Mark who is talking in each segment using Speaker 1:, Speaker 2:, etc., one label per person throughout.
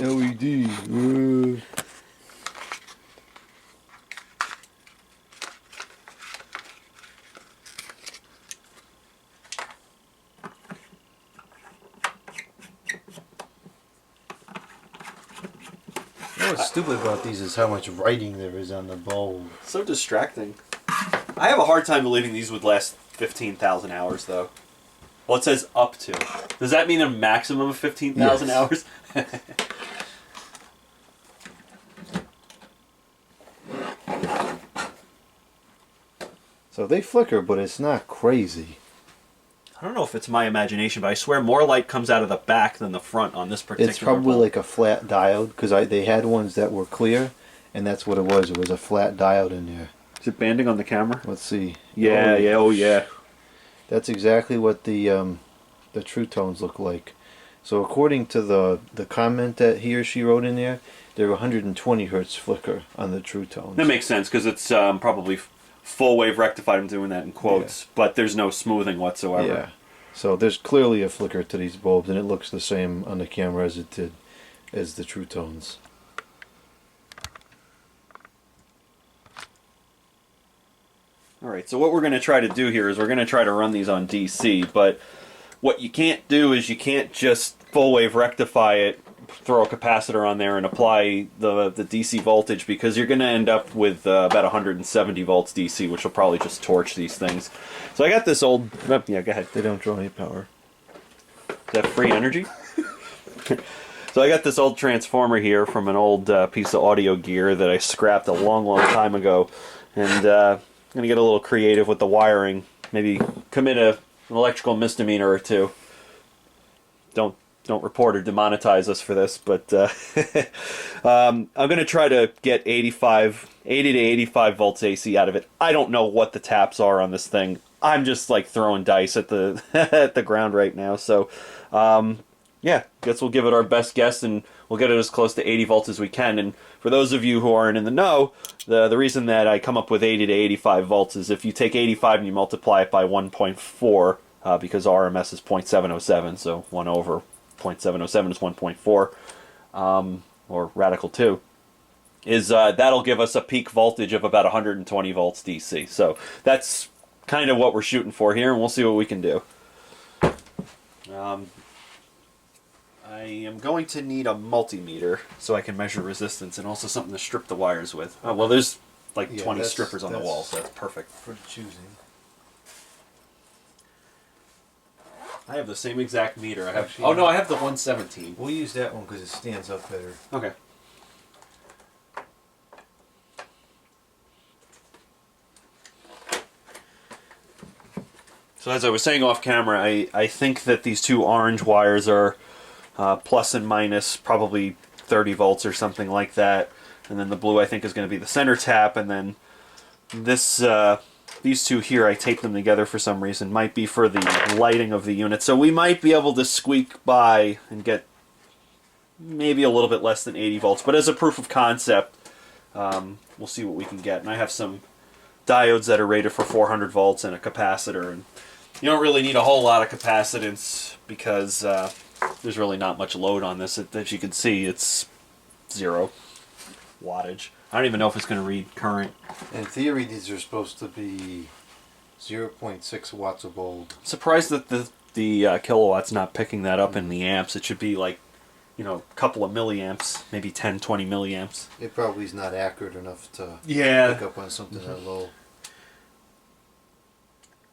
Speaker 1: LED. What's stupid about these is how much writing there is on the bulb.
Speaker 2: So distracting. I have a hard time believing these would last 15,000 hours, though. Well, it says up to. Does that mean a maximum of 15,000 hours?
Speaker 1: So they flicker, but it's not crazy.
Speaker 2: I don't know if it's my imagination, but I swear more light comes out of the back than the front on this particular
Speaker 1: It's probably
Speaker 2: bulb.
Speaker 1: like a flat diode, because they had ones that were clear, and that's what it was. It was a flat diode in there.
Speaker 2: Is it banding on the camera?
Speaker 1: Let's see.
Speaker 2: Yeah, oh yeah.
Speaker 1: That's exactly what the TruTones look like. So according to the comment that he or she wrote in there, they're 120 hertz flicker on the TruTones.
Speaker 2: That makes sense, because it's probably full wave rectified. I'm doing that in quotes, but there's no smoothing whatsoever.
Speaker 1: Yeah. So there's clearly a flicker to these bulbs, and it looks the same on the camera as it did as the TruTones.
Speaker 2: Alright, so what we're going to try to do here is we're going to try to run these on DC, but what you can't do is you can't just full wave rectify it, throw a capacitor on there and apply the DC voltage, because you're going to end up with about 170 volts DC, which will probably just torch these things. So I got this old... Yeah, go ahead.
Speaker 1: They don't draw any power.
Speaker 2: Is that free energy? So I got this old transformer here from an old piece of audio gear that I scrapped a long, long time ago, and I'm going to get a little creative with the wiring, maybe commit an electrical misdemeanor or two. Don't report or demonetize us for this, but I'm going to try to get 80 to 85 volts AC out of it. I don't know what the taps are on this thing. I'm just like throwing dice at the at the ground right now. So yeah, guess we'll give it our best guess, and we'll get it as close to 80 volts as we can. And for those of you who aren't in the know, the reason that I come up with 80 to 85 volts is if you take 85 and you multiply it by 1.4, because RMS is 0.707, so 1 over 0.707 is 1.4, or radical 2, is that'll give us a peak voltage of about 120 volts DC. So that's kind of what we're shooting for here, and we'll see what we can do. I am going to need a multimeter so I can measure resistance, and also something to strip the wires with. Oh, well, there's like 20 strippers on the wall, so that's perfect.
Speaker 1: For choosing.
Speaker 2: I have the same exact meter. I have.
Speaker 1: Actually,
Speaker 2: oh no, I have the 117.
Speaker 1: We'll use that one because it stands up better.
Speaker 2: Okay. So as I was saying off camera, I think that these two orange wires are plus and minus probably 30 volts or something like that, and then the blue I think is going to be the center tap, and then this these two here, I taped them together for some reason, might be for the lighting of the unit. So we might be able to squeak by and get maybe a little bit less than 80 volts, but as a proof of concept, we'll see what we can get. And I have some diodes that are rated for 400 volts and a capacitor, and you don't really need a whole lot of capacitance because there's really not much load on this. As you can see, it's 0 wattage. I don't even know if it's going to read current.
Speaker 1: In theory, these are supposed to be 0.6 watts a bulb.
Speaker 2: Surprised that the kilowatt's not picking that up in the amps. It should be like, you know, a couple of milliamps, maybe 10, 20 milliamps.
Speaker 1: It probably is not accurate enough to
Speaker 2: pick
Speaker 1: up on something that low.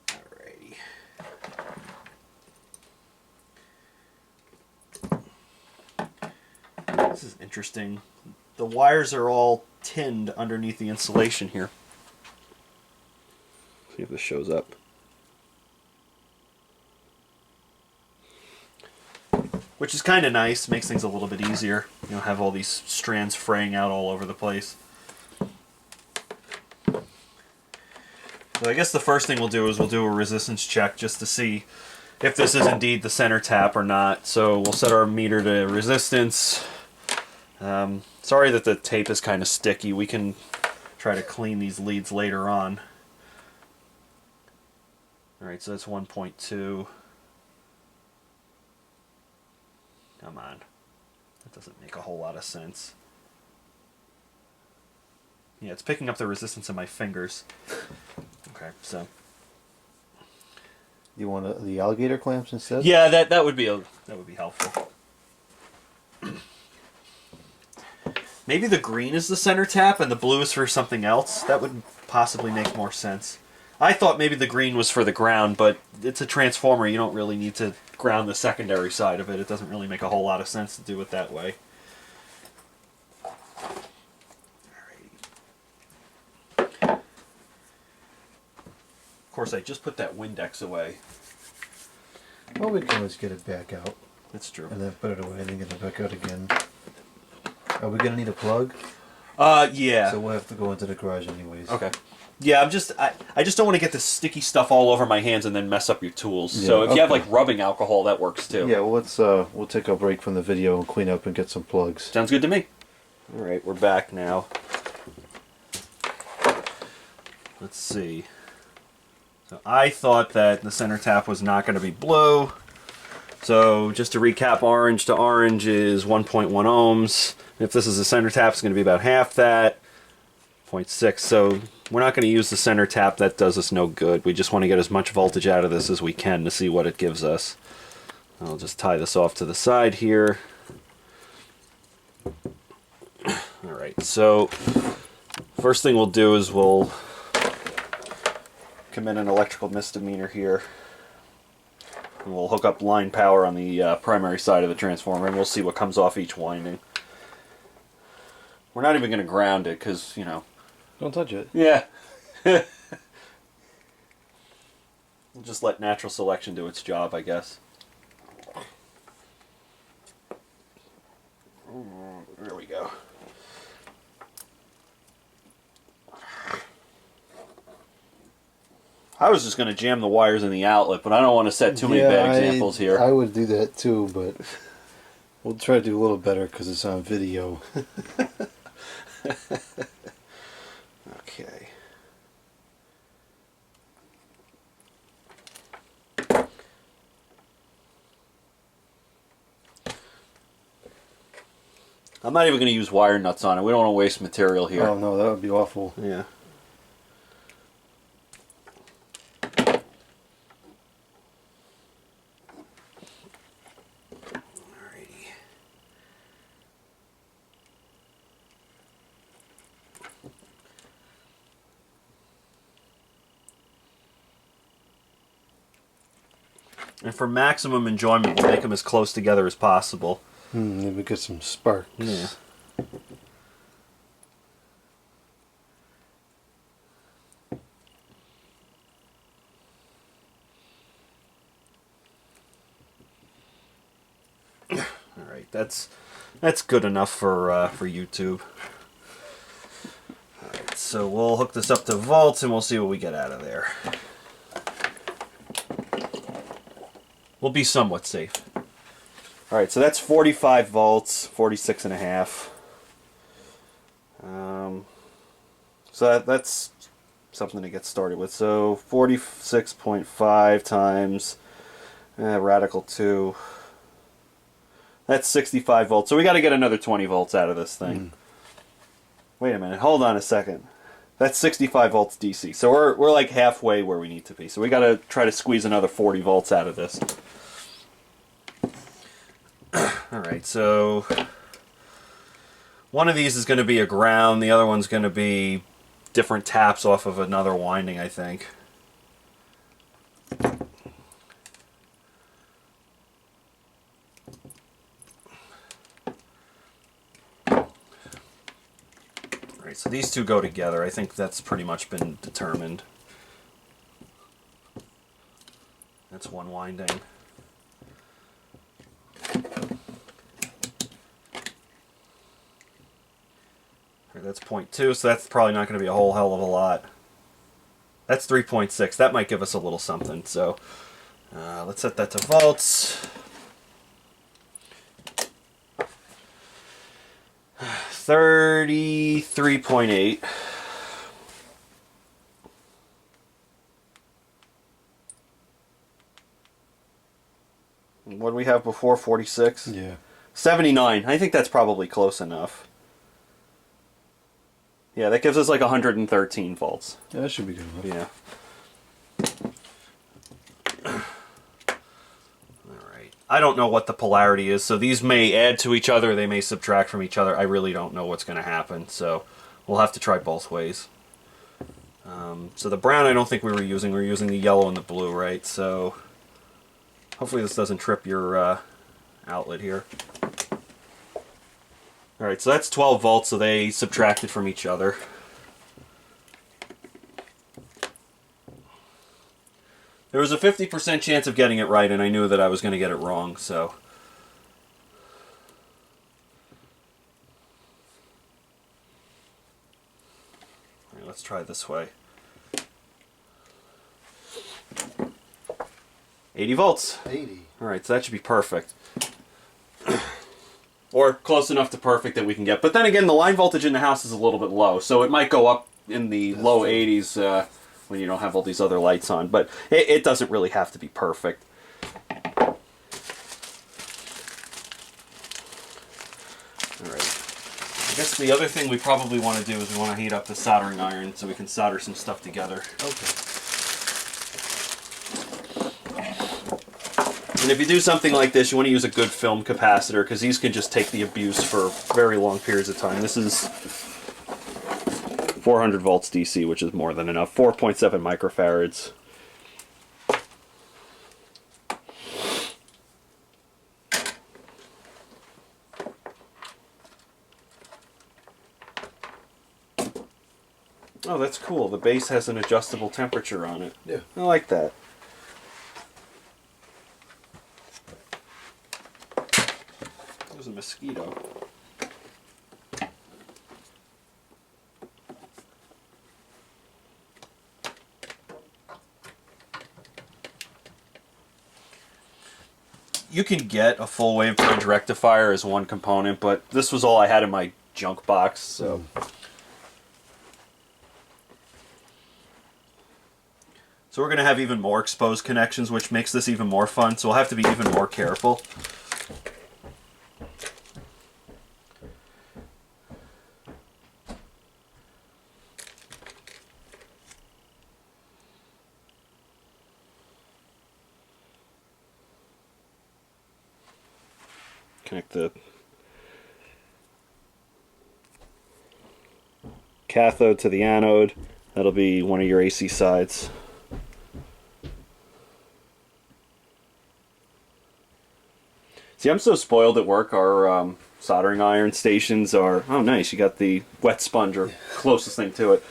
Speaker 2: Alrighty. This is interesting. The wires are all tinned underneath the insulation here. See if this shows up. Which is kind of nice, makes things a little bit easier. You don't have all these strands fraying out all over the place. So I guess the first thing we'll do is we'll do a resistance check just to see if this is indeed the center tap or not. So we'll set our meter to resistance. Sorry that the tape is kind of sticky. We can try to clean these leads later on. Alright, so that's 1.2. Come on. That doesn't make a whole lot of sense. Yeah, it's picking up the resistance in my fingers. Okay, so.
Speaker 1: You want the alligator clamps instead?
Speaker 2: Yeah, that would be helpful. Maybe the green is the center tap and the blue is for something else. That would possibly make more sense. I thought maybe the green was for the ground, but it's a transformer. You don't really need to ground the secondary side of it. It doesn't really make a whole lot of sense to do it that way. Of course, I just put that Windex away.
Speaker 1: Well, we can always get it back out.
Speaker 2: That's true.
Speaker 1: And then put it away and then get it back out again. Are we gonna need a plug?
Speaker 2: Yeah.
Speaker 1: So we'll have to go into the garage anyways.
Speaker 2: Okay. Yeah, I just don't want to get this sticky stuff all over my hands and then mess up your tools.
Speaker 1: Yeah,
Speaker 2: So if you have
Speaker 1: okay.
Speaker 2: like rubbing alcohol, that works too.
Speaker 1: Yeah, well, we'll take a break from the video and clean up and get some plugs.
Speaker 2: Sounds good to me. All right, we're back now. Let's see. So I thought that the center tap was not going to be blue. So just to recap, orange to orange is 1.1 ohms. If this is a center tap, it's going to be about half that. 0.6. So we're not going to use the center tap. That does us no good. We just want to get as much voltage out of this as we can to see what it gives us. I'll just tie this off to the side here. Alright, so first thing we'll do is we'll commit an electrical misdemeanor here. And we'll hook up line power on the primary side of the transformer and we'll see what comes off each winding. We're not even going to ground it because, you know...
Speaker 1: Don't touch it.
Speaker 2: Yeah. We'll just let natural selection do its job, I guess. There we go. I was just going to jam the wires in the outlet, but I don't want to set too many bad examples here.
Speaker 1: I would do that too, but we'll try to do a little better because it's on video.
Speaker 2: Okay. I'm not even going to use wire nuts on it. We don't want to waste material here.
Speaker 1: Oh no, that would be awful.
Speaker 2: Yeah. Alrighty. And for maximum enjoyment, we'll make them as close together as possible.
Speaker 1: Maybe get some sparks.
Speaker 2: Yeah. All right, that's good enough for YouTube. All right, so we'll hook this up to volts and we'll see what we get out of there. We'll be somewhat safe. All right, so that's 45 volts, 46 and a half. So that's something to get started with. So 46.5 times radical 2. That's 65 volts. So we got to get another 20 volts out of this thing. Wait a minute. Hold on a second. That's 65 volts DC. So we're like halfway where we need to be. So we got to try to squeeze another 40 volts out of this. Alright, so one of these is going to be a ground, the other one's going to be different taps off of another winding, I think. Alright, so these two go together. I think that's pretty much been determined. That's one winding. That's 0.2, so that's probably not going to be a whole hell of a lot. That's 3.6. That might give us a little something. So let's set that to volts. 33.8. What did we have before? 46?
Speaker 1: Yeah.
Speaker 2: 79. I think that's probably close enough. Yeah, that gives us like 113 volts.
Speaker 1: Yeah, that should be good enough.
Speaker 2: Yeah. Alright. I don't know what the polarity is, so these may add to each other, they may subtract from each other. I really don't know what's going to happen, so we'll have to try both ways. So the brown I don't think we were using the yellow and the blue, right? So hopefully this doesn't trip your outlet here. Alright, so that's 12 volts, so they subtracted from each other. There was a 50% chance of getting it right, and I knew that I was going to get it wrong, so... Alright, let's try this way. 80 volts.
Speaker 1: 80.
Speaker 2: Alright, so that should be perfect. Or close enough to perfect that we can get. But then again, the line voltage in the house is a little bit low, so it might go up in the low 80s when you don't have all these other lights on. But it doesn't really have to be perfect. Alright. I guess the other thing we probably want to do is we want to heat up the soldering iron so we can solder some stuff together.
Speaker 1: Okay.
Speaker 2: And if you do something like this, you want to use a good film capacitor because these can just take the abuse for very long periods of time. This is 400 volts DC, which is more than enough. 4.7 microfarads. Oh, that's cool. The base has an adjustable temperature on it.
Speaker 1: Yeah.
Speaker 2: I like that. There's a mosquito. You can get a full wave bridge rectifier as one component, but this was all I had in my junk box, so... So we're going to have even more exposed connections, which makes this even more fun, so we'll have to be even more careful. Connect the cathode to the anode. That'll be one of your AC sides. See, I'm so spoiled at work. Our soldering iron stations are... Oh, nice. You got the wet sponge, or closest thing to it.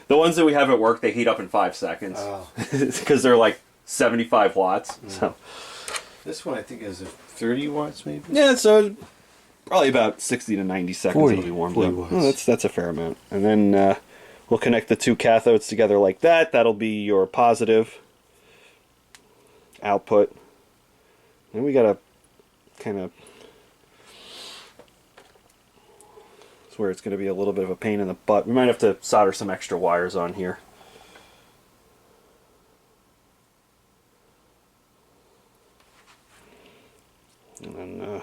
Speaker 2: The ones that we have at work, they heat up in 5 seconds.
Speaker 1: Oh.
Speaker 2: Because they're like 75 watts. So.
Speaker 1: This one I think is 30 watts maybe?
Speaker 2: Yeah, so probably about 60 to 90 seconds
Speaker 1: 40,
Speaker 2: it'll be warmed
Speaker 1: 40
Speaker 2: up.
Speaker 1: watts.
Speaker 2: Oh, that's a fair amount. And then we'll connect the two cathodes together like that. That'll be your positive output. And we got to kind of... It's where it's going to be a little bit of a pain in the butt. We might have to solder some extra wires on here. And then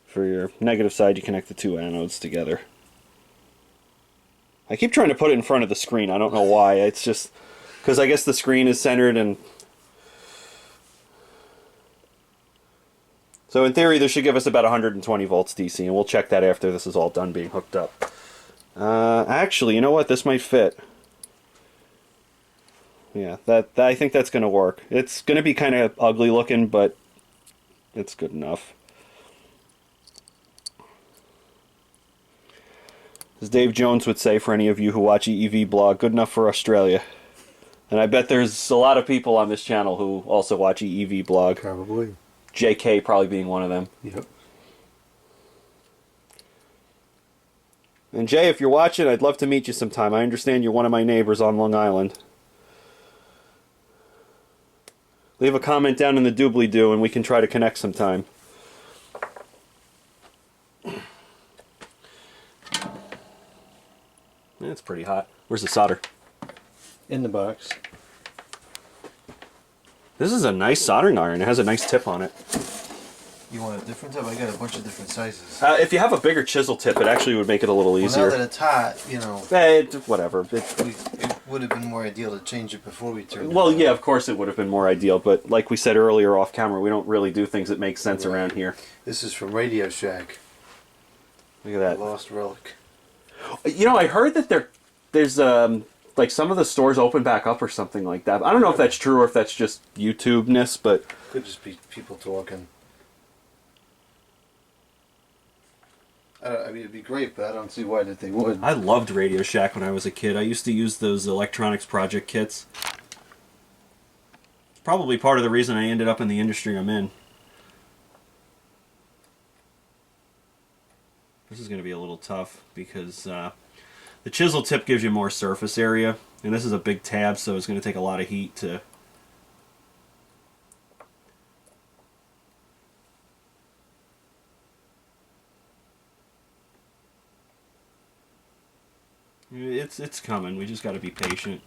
Speaker 2: for your negative side, you connect the two anodes together. I keep trying to put it in front of the screen. I don't know why. It's just because I guess the screen is centered, and so in theory this should give us about 120 volts DC, and we'll check that after this is all done being hooked up. Actually, you know what? This might fit. Yeah, that I think that's going to work. It's going to be kind of ugly looking, but it's good enough. As Dave Jones would say, for any of you who watch EEV blog, good enough for Australia. And I bet there's a lot of people on this channel who also watch EEV blog.
Speaker 1: Probably.
Speaker 2: JK probably being one of them.
Speaker 1: Yep.
Speaker 2: And Jay, if you're watching, I'd love to meet you sometime. I understand you're one of my neighbors on Long Island. Leave a comment down in the doobly-doo and we can try to connect sometime. It's pretty hot. Where's the solder?
Speaker 1: In the box.
Speaker 2: This is a nice soldering iron. It has a nice tip on it.
Speaker 1: You want a different type? I got a bunch of different sizes.
Speaker 2: If you have a bigger chisel tip, it actually would make it a little
Speaker 1: Well,
Speaker 2: easier.
Speaker 1: now that it's hot, you know,
Speaker 2: Whatever.
Speaker 1: it would have been more ideal to change it before we turned it
Speaker 2: Well,
Speaker 1: on.
Speaker 2: yeah, of course it would have been more ideal, but like we said earlier off camera, we don't really do things that make sense around here.
Speaker 1: This is from Radio Shack.
Speaker 2: Look at that.
Speaker 1: The Lost Relic.
Speaker 2: You know, I heard that there's like some of the stores open back up or something like that. I don't know if that's true or if that's just YouTube-ness, but
Speaker 1: Could just be people talking. I mean, it'd be great, but I don't see why that they would.
Speaker 2: I loved Radio Shack when I was a kid. I used to use those electronics project kits. It's probably part of the reason I ended up in the industry I'm in. This is going to be a little tough because the chisel tip gives you more surface area, and this is a big tab, so it's going to take a lot of heat to... It's coming. We just got to be patient.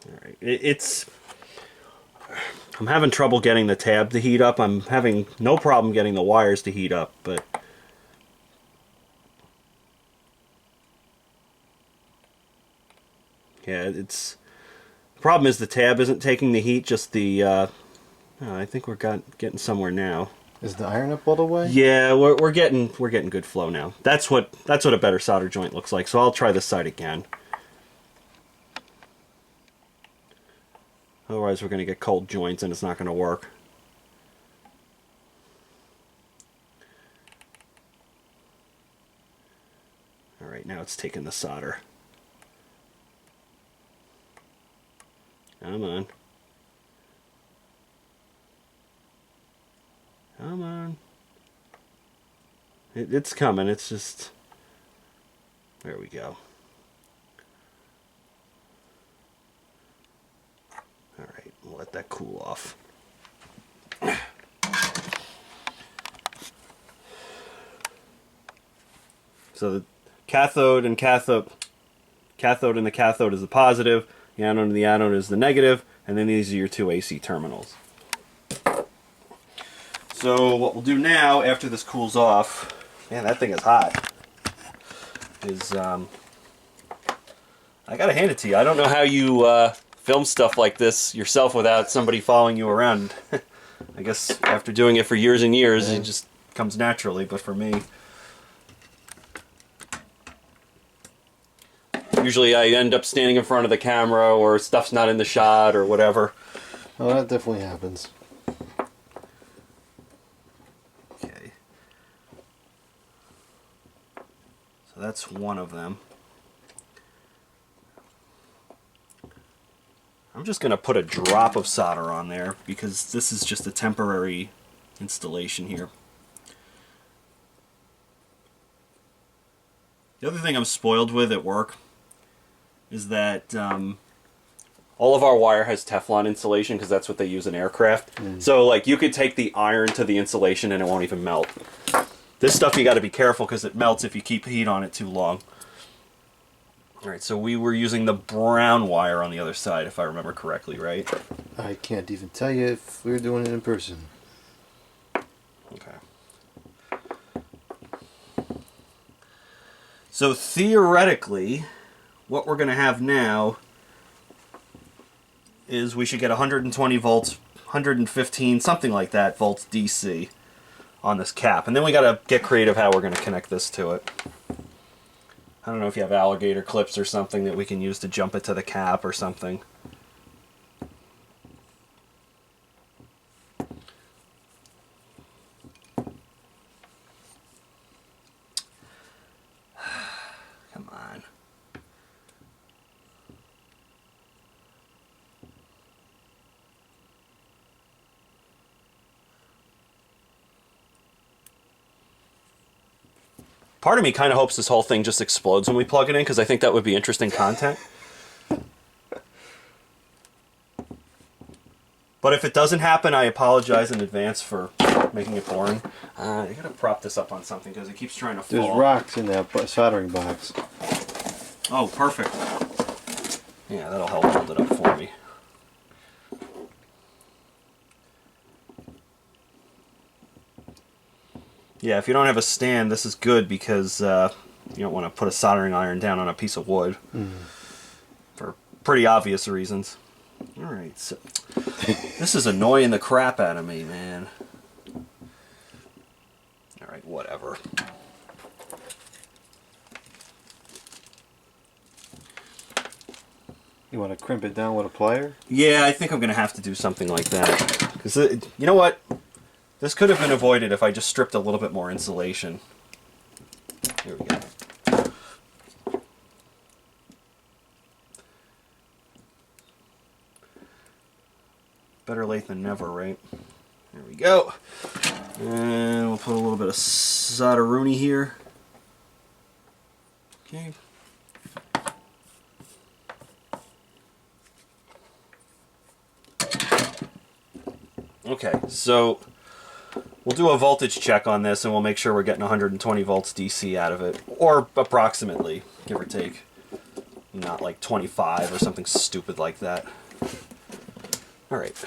Speaker 2: All right. I'm having trouble getting the tab to heat up. I'm having no problem getting the wires to heat up, but yeah, the problem is the tab isn't taking the heat, just the oh, I think we're getting somewhere now.
Speaker 1: Is the iron up all the way?
Speaker 2: Yeah, we're getting good flow now. That's what a better solder joint looks like. So I'll try this side again. Otherwise we're going to get cold joints and it's not going to work. Alright, now it's taking the solder. Come on. Come on. It's coming, it's just... There we go. Alright, we'll let that cool off. So the cathode and the cathode is the positive, the anode and the anode is the negative, and then these are your two AC terminals. So what we'll do now, after this cools off, man, that thing is hot, is I gotta hand it to you. I don't know how you film stuff like this yourself without somebody following you around. I guess after doing it for years and years, it just comes naturally, but for me... Usually I end up standing in front of the camera or stuff's not in the shot or whatever.
Speaker 1: Oh, that definitely happens.
Speaker 2: Okay. So that's one of them. I'm just going to put a drop of solder on there because this is just a temporary installation here. The other thing I'm spoiled with at work is that all of our wire has Teflon insulation because that's what they use in aircraft. So like you could take the iron to the insulation and it won't even melt. This stuff you got to be careful because it melts if you keep heat on it too long. Alright, so we were using the brown wire on the other side if I remember correctly, right?
Speaker 1: I can't even tell you if we were doing it in person.
Speaker 2: Okay. So theoretically, what we're going to have now is we should get 120 volts, 115, something like that, volts DC on this cap. And then we got to get creative how we're going to connect this to it. I don't know if you have alligator clips or something that we can use to jump it to the cap or something. Come on. Part of me kind of hopes this whole thing just explodes when we plug it in, because I think that would be interesting content. But But if it doesn't happen, I apologize in advance for making it boring. I gotta prop this up on something because it keeps trying to fall.
Speaker 1: There's rocks in that soldering box.
Speaker 2: Oh, perfect. Yeah, that'll help hold it up for me. Yeah, if you don't have a stand, this is good because you don't want to put a soldering iron down on a piece of wood. For pretty obvious reasons. Alright, so this is annoying the crap out of me, man. Alright, whatever.
Speaker 1: You want to crimp it down with a plier?
Speaker 2: Yeah, I think I'm going to have to do something like that. Because, you know what? This could have been avoided if I just stripped a little bit more insulation. Here we go. Better late than never, right? There we go. And we'll put a little bit of solderoonie here. Okay. Okay, so we'll do a voltage check on this and we'll make sure we're getting 120 volts DC out of it. Or approximately, give or take. Not like 25 or something stupid like that. Alright.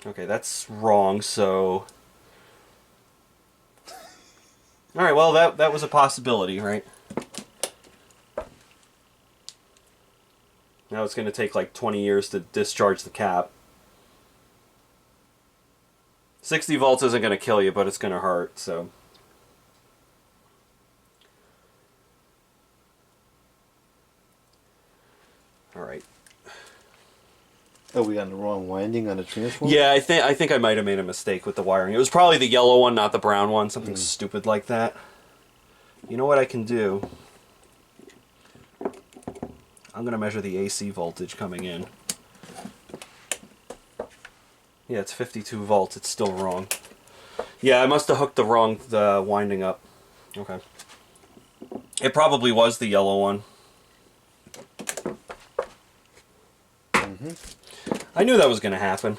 Speaker 2: Okay, that's wrong, so... Alright, well, that was a possibility, right? Now it's going to take like 20 years to discharge the cap. 60 volts isn't going to kill you, but it's going to hurt, so... Alright.
Speaker 1: Are we on the wrong winding on the transformer?
Speaker 2: Yeah, I think I might have made a mistake with the wiring. It was probably the yellow one, not the brown one. Something stupid like that. You know what I can do? I'm going to measure the AC voltage coming in. Yeah, it's 52 volts. It's still wrong. Yeah, I must have hooked the winding up. Okay. It probably was the yellow one. I knew that was going to happen.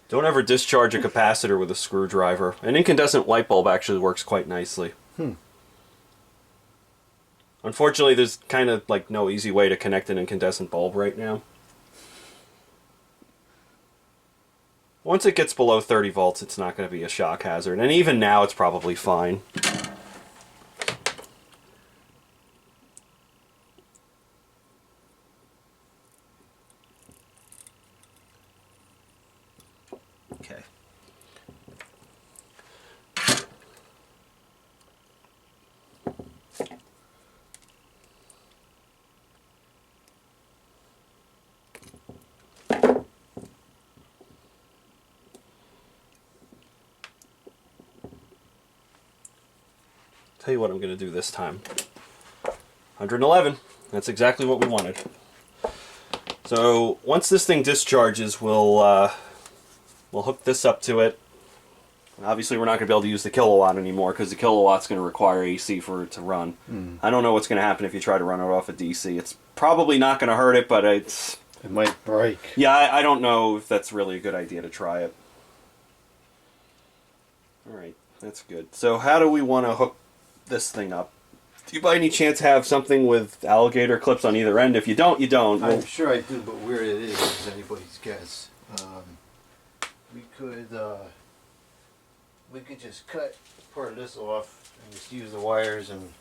Speaker 2: Don't ever discharge a capacitor with a screwdriver. An incandescent light bulb actually works quite nicely. Unfortunately, there's kind of like no easy way to connect an incandescent bulb right now. Once it gets below 30 volts, it's not going to be a shock hazard. And even now, it's probably fine. Okay. Tell you what I'm going to do this time. 111. That's exactly what we wanted. So once this thing discharges, we'll hook this up to it. Obviously, we're not going to be able to use the kilowatt anymore because the kilowatt's going to require AC for it to run. I don't know what's going to happen if you try to run it off of DC. It's probably not going to hurt it, but it
Speaker 1: might break.
Speaker 2: Yeah, I don't know if that's really a good idea to try it. Alright, that's good. So how do we want to hook this thing up? Do you by any chance have something with alligator clips on either end? If you don't, you don't.
Speaker 1: I'm sure I do, but where it is anybody's guess. We could just cut part of this off and just use the wires. And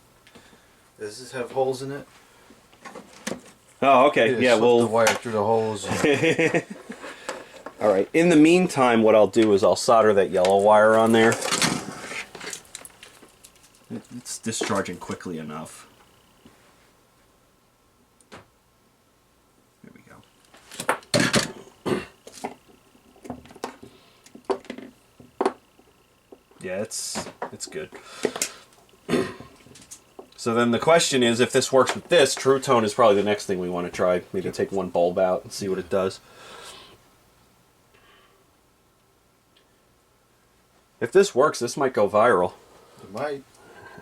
Speaker 1: does this have holes in it?
Speaker 2: Oh, okay. Yeah,
Speaker 1: we'll the wire through the holes.
Speaker 2: All right. In the meantime, what I'll do is I'll solder that yellow wire on there. It's discharging quickly enough. There we go. Yeah, it's good. So then the question is, if this works with this, TruTone is probably the next thing we want to try. Maybe take one bulb out and see what it does. If this works, this might go viral.
Speaker 1: It might.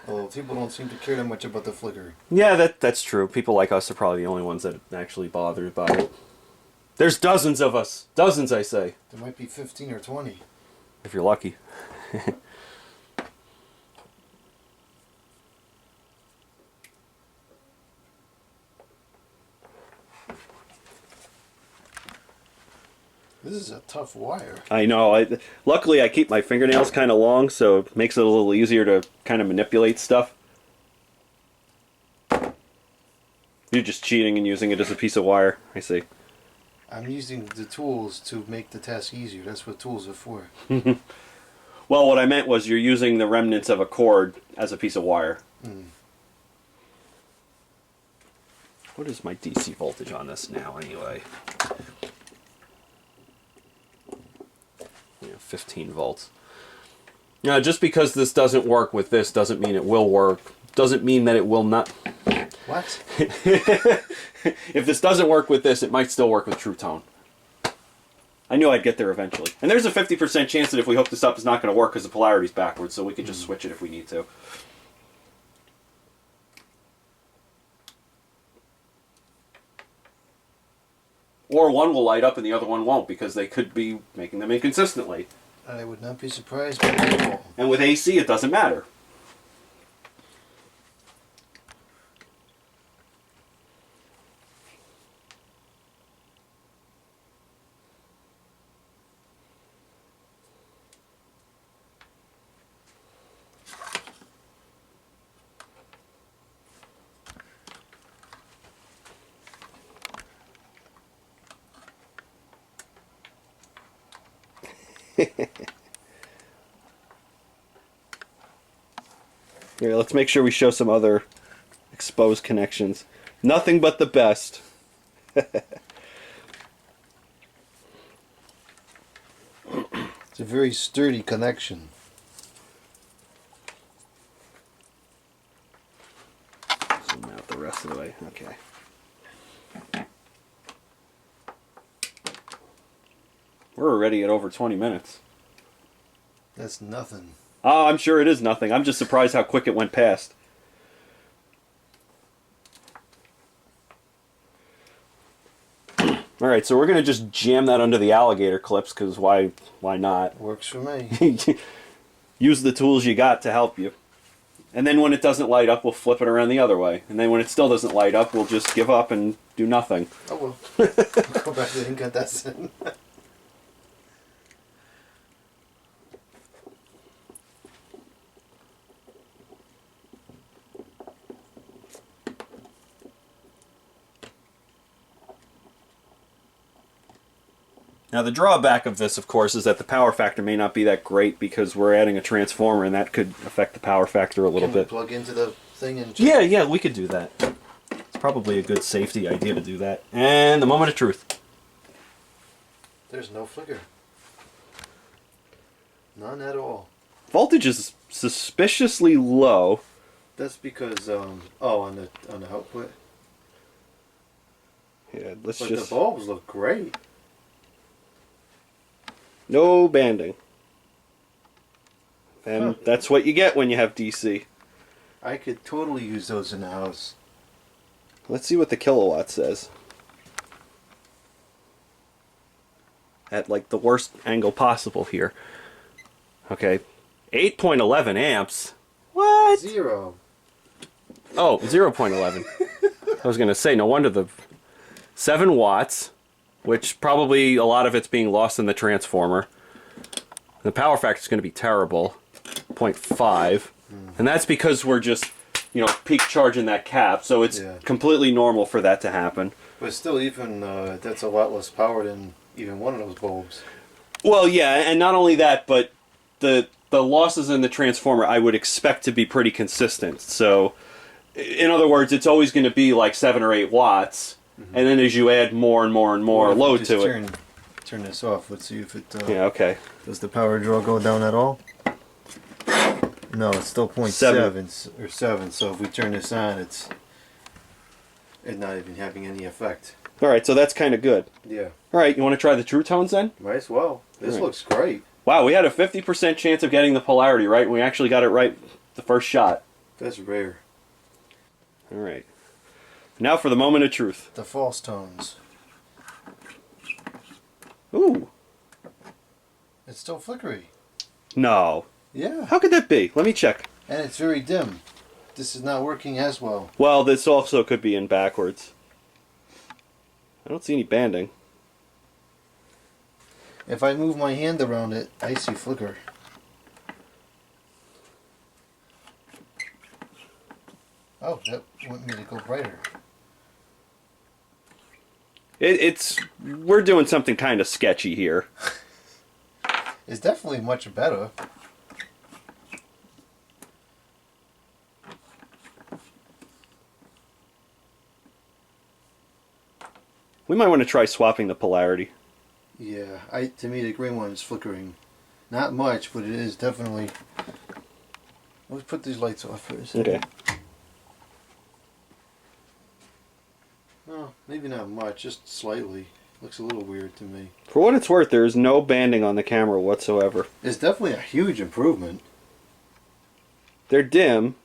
Speaker 1: Although people don't seem to care that much about the flicker.
Speaker 2: Yeah, that's true. People like us are probably the only ones that actually bothered by it. There's dozens of us. Dozens, I say.
Speaker 1: There might be 15 or 20.
Speaker 2: If you're lucky.
Speaker 1: This is a tough wire.
Speaker 2: I know. Luckily, I keep my fingernails kind of long, so it makes it a little easier to kind of manipulate stuff. You're just cheating and using it as a piece of wire. I see.
Speaker 1: I'm using the tools to make the task easier. That's what tools are for.
Speaker 2: Well, what I meant was you're using the remnants of a cord as a piece of wire. What is my DC voltage on this now, anyway? Yeah, 15 volts. Now, just because this doesn't work with this doesn't mean it will work. Doesn't mean that it will not.
Speaker 1: What?
Speaker 2: If this doesn't work with this, it might still work with TruTone. I knew I'd get there eventually. And there's a 50% chance that if we hook this up, it's not going to work because the polarity's backwards, so we could just switch it if we need to. Or one will light up and the other one won't, because they could be making them inconsistently.
Speaker 1: I would not be surprised by that at all.
Speaker 2: And with AC, it doesn't matter. Here, let's make sure we show some other exposed connections. Nothing but the best.
Speaker 1: It's a very sturdy connection.
Speaker 2: Zoom out the rest of the way. Okay. We're already at over 20 minutes.
Speaker 1: That's nothing.
Speaker 2: Oh, I'm sure it is nothing. I'm just surprised how quick it went past. Alright, so we're going to just jam that under the alligator clips, because why not?
Speaker 1: Works for me.
Speaker 2: Use the tools you got to help you. And then when it doesn't light up, we'll flip it around the other way. And then when it still doesn't light up, we'll just give up and do nothing.
Speaker 1: Oh well. Go back to the incandescent.
Speaker 2: Now the drawback of this, of course, is that the power factor may not be that great because we're adding a transformer and that could affect the power factor a little bit.
Speaker 1: Plug into the thing and
Speaker 2: Yeah, we could do that. It's probably a good safety idea to do that. And the moment of truth.
Speaker 1: There's no flicker. None at all.
Speaker 2: Voltage is suspiciously low.
Speaker 1: That's because on the output.
Speaker 2: Yeah,
Speaker 1: But the bulbs look great.
Speaker 2: No banding. And that's what you get when you have DC.
Speaker 1: I could totally use those in the house.
Speaker 2: Let's see what the kilowatt says. At like the worst angle possible here. Okay. 8.11 amps. What?
Speaker 1: 0.
Speaker 2: Oh, 0.11. I was going to say, no wonder the 7 watts, which probably a lot of it's being lost in the transformer. The power factor is going to be terrible, 0.5. And that's because we're just, peak charging that cap, so it's completely normal for that to happen.
Speaker 1: But still, even that's a lot less power than even one of those bulbs.
Speaker 2: Well, yeah, and not only that, but the losses in the transformer I would expect to be pretty consistent. So, in other words, it's always going to be like 7 or 8 watts. And then as you add more and more and more load to it.
Speaker 1: Turn this off. Let's see if it.
Speaker 2: Yeah. Okay.
Speaker 1: Does the power draw go down at all? No, it's still 0.7 or 7. So if we turn this on, it's not even having any effect.
Speaker 2: All right. So that's kind of good.
Speaker 1: Yeah.
Speaker 2: All right. You want to try the TruTones then?
Speaker 1: Might as well. This looks great.
Speaker 2: Wow, we had a 50% chance of getting the polarity right, and we actually got it right the first shot.
Speaker 1: That's rare.
Speaker 2: All right. Now for the moment of truth.
Speaker 1: The false tones.
Speaker 2: Ooh.
Speaker 1: It's still flickery.
Speaker 2: No.
Speaker 1: Yeah.
Speaker 2: How could that be? Let me check.
Speaker 1: And it's very dim. This is not working as well.
Speaker 2: Well, this also could be in backwards. I don't see any banding.
Speaker 1: If I move my hand around it, I see flicker. Oh, that want me to go brighter.
Speaker 2: We're doing something kind of sketchy here.
Speaker 1: It's definitely much better.
Speaker 2: We might want to try swapping the polarity.
Speaker 1: Yeah, to me the green one is flickering. Not much, but it is definitely. Let's put these lights off for a second.
Speaker 2: Okay.
Speaker 1: No, maybe not much, just slightly. Looks a little weird to me.
Speaker 2: For what it's worth, there is no banding on the camera whatsoever.
Speaker 1: It's definitely a huge improvement.
Speaker 2: They're dim.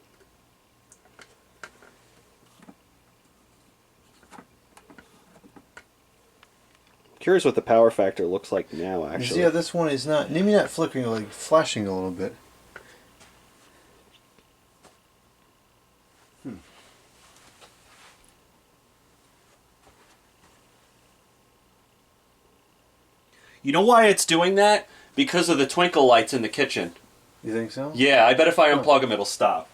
Speaker 2: Curious what the power factor looks like now,
Speaker 1: You
Speaker 2: actually.
Speaker 1: see how this one is not, maybe not flickering, like flashing a little bit.
Speaker 2: You know why it's doing that? Because of the twinkle lights in the kitchen.
Speaker 1: You think so?
Speaker 2: Yeah, I bet if I unplug them, it'll stop.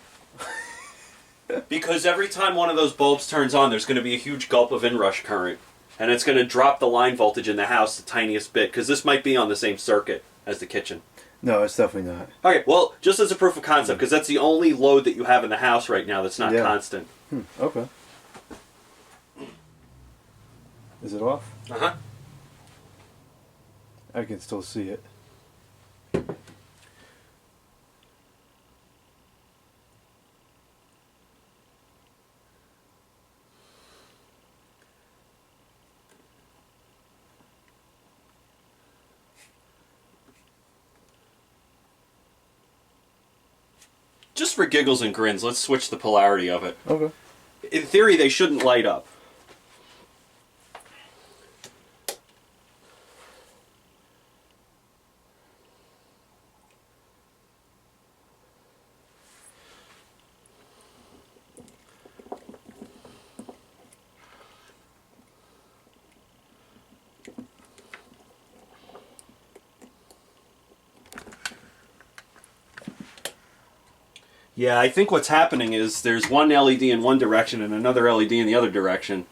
Speaker 2: Because every time one of those bulbs turns on, there's going to be a huge gulp of inrush current. And it's going to drop the line voltage in the house the tiniest bit, because this might be on the same circuit as the kitchen.
Speaker 1: No, it's definitely not.
Speaker 2: Okay, well, just as a proof of concept, because that's the only load that you have in the house right now that's not constant.
Speaker 1: Okay. Is it off?
Speaker 2: Uh-huh.
Speaker 1: I can still see it.
Speaker 2: Just for giggles and grins, let's switch the polarity of it.
Speaker 1: Okay.
Speaker 2: In theory, they shouldn't light up. Yeah, I think what's happening is there's one LED in one direction and another LED in the other direction.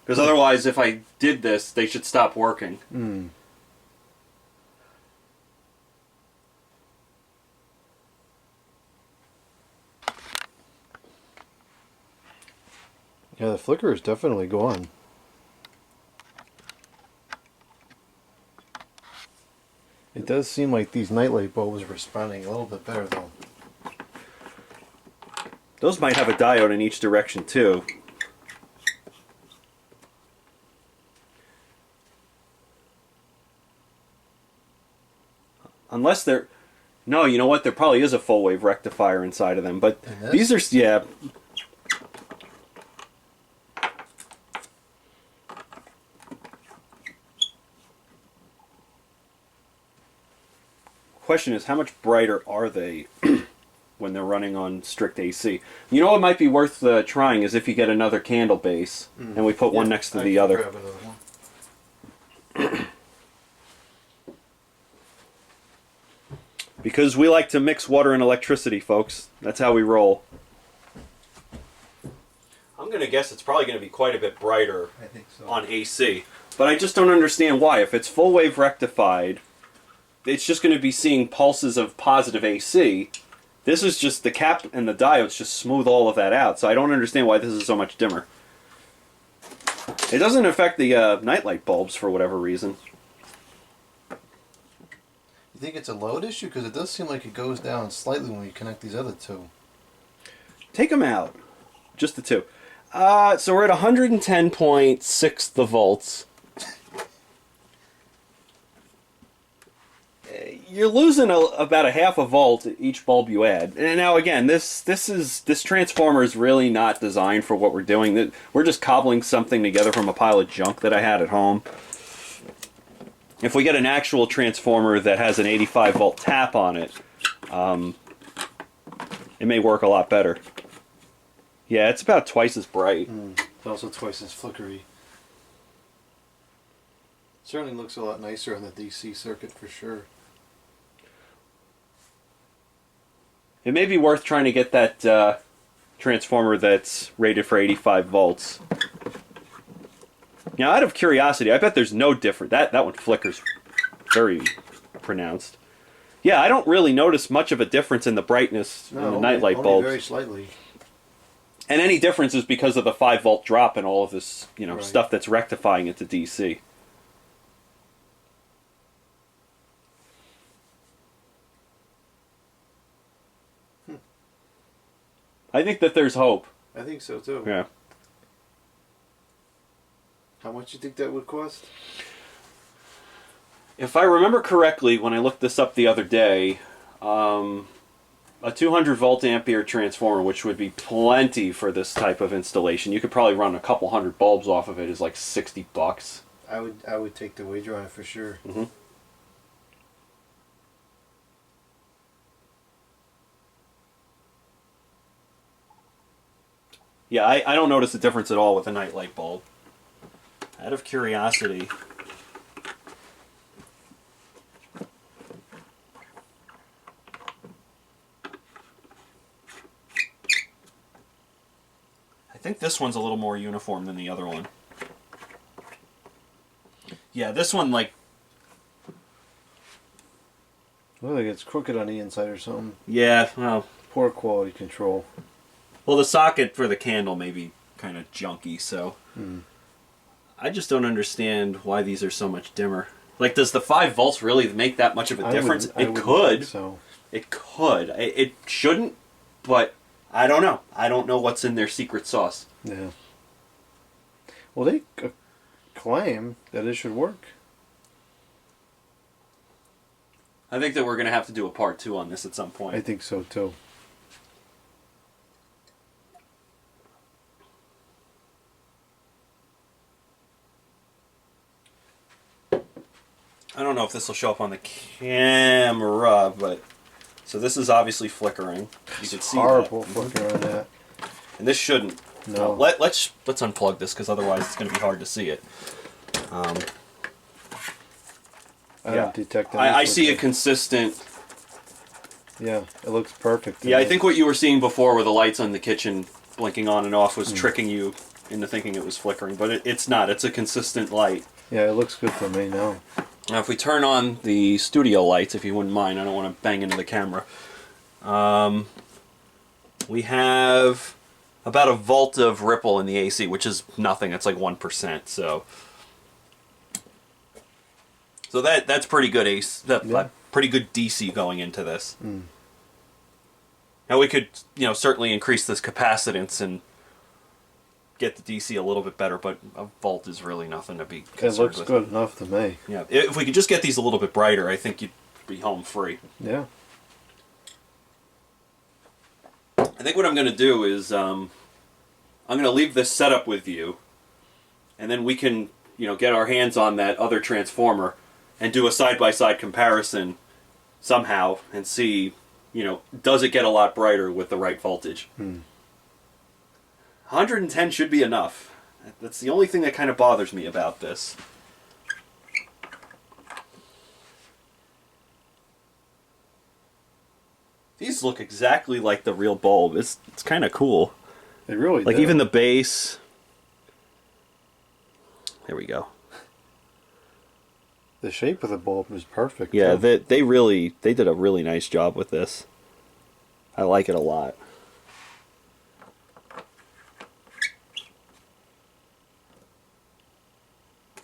Speaker 2: Because otherwise, if I did this, they should stop working.
Speaker 1: Yeah, the flicker is definitely gone. It does seem like these nightlight bulbs are responding a little bit better though.
Speaker 2: Those might have a diode in each direction, too. Unless they're... No, you know what? There probably is a full wave rectifier inside of them, but these are... Yeah. Question is, how much brighter are they when they're running on strict AC? You know what might be worth trying is if you get another candle base, and we put one next to the other.
Speaker 1: Grab another one.
Speaker 2: Because we like to mix water and electricity, folks. That's how we roll. I'm going to guess it's probably going to be quite a bit brighter
Speaker 1: I think so.
Speaker 2: on AC. But I just don't understand why. If it's full wave rectified, it's just going to be seeing pulses of positive AC. This is just the cap and the diodes just smooth all of that out. So I don't understand why this is so much dimmer. It doesn't affect the nightlight bulbs for whatever reason.
Speaker 1: You think it's a load issue? Because it does seem like it goes down slightly when you connect these other two.
Speaker 2: Take them out. Just the two. So we're at 110.6 the volts. you're losing about a half a volt each bulb you add. And now again, this transformer is really not designed for what we're doing. We're just cobbling something together from a pile of junk that I had at home. If we get an actual transformer that has an 85 volt tap on it, it may work a lot better. Yeah, it's about twice as bright.
Speaker 1: It's also twice as flickery. Certainly looks a lot nicer on the DC circuit for sure.
Speaker 2: It may be worth trying to get that transformer that's rated for 85 volts. Now, out of curiosity, I bet there's no difference. That one flickers very pronounced. Yeah, I don't really notice much of a difference in the brightness in the nightlight bulbs.
Speaker 1: Only very slightly.
Speaker 2: And any difference is because of the 5 volt drop and all of this,
Speaker 1: Right.
Speaker 2: stuff that's rectifying it to DC. I think that there's hope.
Speaker 1: I think so too.
Speaker 2: Yeah.
Speaker 1: How much do you think that would cost?
Speaker 2: If I remember correctly, when I looked this up the other day, a 200 volt ampere transformer, which would be plenty for this type of installation, you could probably run a couple hundred bulbs off of it, is like $60.
Speaker 1: I would take the wager on it for sure.
Speaker 2: Mm-hmm. Yeah, I don't notice a difference at all with a nightlight bulb. Out of curiosity, I think this one's a little more uniform than the other one. Yeah, this one, like,
Speaker 1: Well, like it's crooked on the inside or something.
Speaker 2: yeah, well,
Speaker 1: Poor quality control.
Speaker 2: the socket for the candle may be kind of junky, so I just don't understand why these are so much dimmer. Like, does the 5 volts really make that much of a difference?
Speaker 1: I
Speaker 2: It
Speaker 1: wouldn't
Speaker 2: could.
Speaker 1: think so.
Speaker 2: It could. It shouldn't, but I don't know. I don't know what's in their secret sauce.
Speaker 1: Yeah. Well, they claim that it should work.
Speaker 2: I think that we're going to have to do a part 2 on this at some point.
Speaker 1: I think so too.
Speaker 2: I don't know if this will show up on the camera, but so this is obviously flickering. You can see
Speaker 1: Horrible
Speaker 2: that.
Speaker 1: flicker on that.
Speaker 2: And this shouldn't.
Speaker 1: No.
Speaker 2: Let's unplug this because otherwise it's going to be hard to see it.
Speaker 1: I
Speaker 2: Yeah.
Speaker 1: don't detect any
Speaker 2: I see a
Speaker 1: flicker.
Speaker 2: consistent.
Speaker 1: Yeah, it looks perfect. to
Speaker 2: Yeah, I
Speaker 1: me.
Speaker 2: think what you were seeing before with the lights on the kitchen blinking on and off was tricking you into thinking it was flickering, but it's not. It's a consistent light.
Speaker 1: Yeah, it looks good to me now.
Speaker 2: Now, if we turn on the studio lights, if you wouldn't mind, I don't want to bang into the camera. We have about a volt of ripple in the AC, which is nothing. It's like 1%. So that's pretty good AC.
Speaker 1: Yeah.
Speaker 2: Pretty good DC going into this. Now we could, certainly increase this capacitance and get the DC a little bit better, but a volt is really nothing to be
Speaker 1: It
Speaker 2: concerned
Speaker 1: looks
Speaker 2: with.
Speaker 1: good enough to me.
Speaker 2: Yeah, if we could just get these a little bit brighter, I think you'd be home free.
Speaker 1: Yeah.
Speaker 2: I think what I'm going to do is I'm going to leave this setup with you, and then we can, get our hands on that other transformer and do a side-by-side comparison somehow and see, does it get a lot brighter with the right voltage? 110 should be enough. That's the only thing that kind of bothers me about this. These look exactly like the real bulb. It's kind of cool.
Speaker 1: They really
Speaker 2: Like
Speaker 1: do.
Speaker 2: even the base. There we go.
Speaker 1: The shape of the bulb is perfect.
Speaker 2: Yeah,
Speaker 1: too.
Speaker 2: they did a really nice job with this. I like it a lot.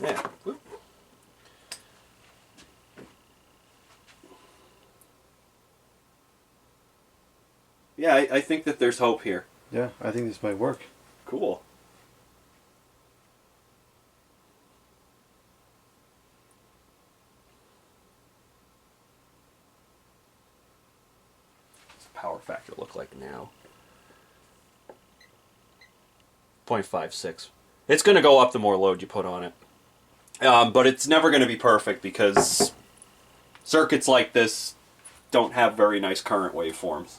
Speaker 2: Yeah. Whoop. Yeah, I think that there's hope here.
Speaker 1: Yeah, I think this might work.
Speaker 2: Cool. power factor look like now? 0.56. It's going to go up the more load you put on it. But it's never going to be perfect because circuits like this don't have very nice current waveforms.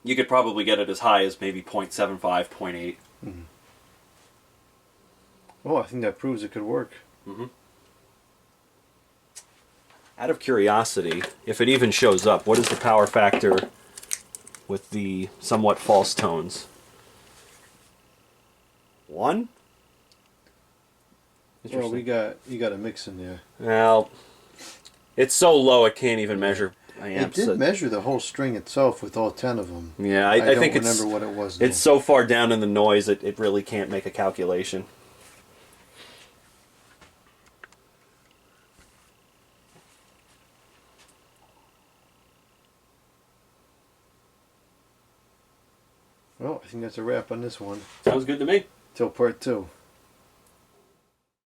Speaker 2: You could probably get it as high as maybe 0.75, 0.8.
Speaker 1: Oh, I think that proves it could work.
Speaker 2: Out of curiosity, if it even shows up, what is the power factor with the somewhat false tones? 1?
Speaker 1: Well, you got a mix in there.
Speaker 2: Well, it's so low it can't even measure amps.
Speaker 1: It did measure the whole string itself with all 10 of them.
Speaker 2: Yeah,
Speaker 1: I don't
Speaker 2: think
Speaker 1: remember what it was.
Speaker 2: It's so far down in the noise it really can't make a calculation.
Speaker 1: Well, I think that's a wrap on this one.
Speaker 2: Sounds good to me.
Speaker 1: Till part 2.